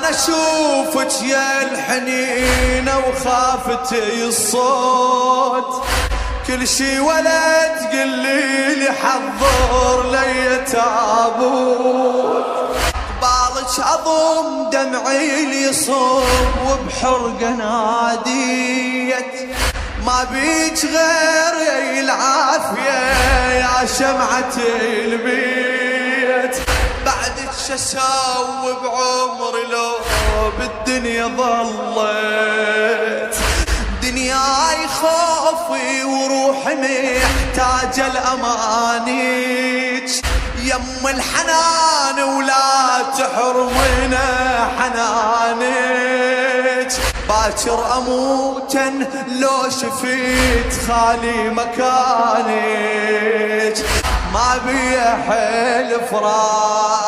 انا اشوفك يا الحنينة وخافتي الصوت، كل شي ولا تقلي لي حضر لي تابوت، بالك اضم دمعي لي صب وبحرقه ناديت، ما بيك غير العافية يا شمعة البيت، بعدك شساوي بعمري لو بالدنيا ظلت، دنياي خوفي وروحي محتاجة الأمانيك، يم الحنان ولا تحرمنا حنانك، باكر أموتا لو شفيت خالي مكانك، ما بي حيل فراق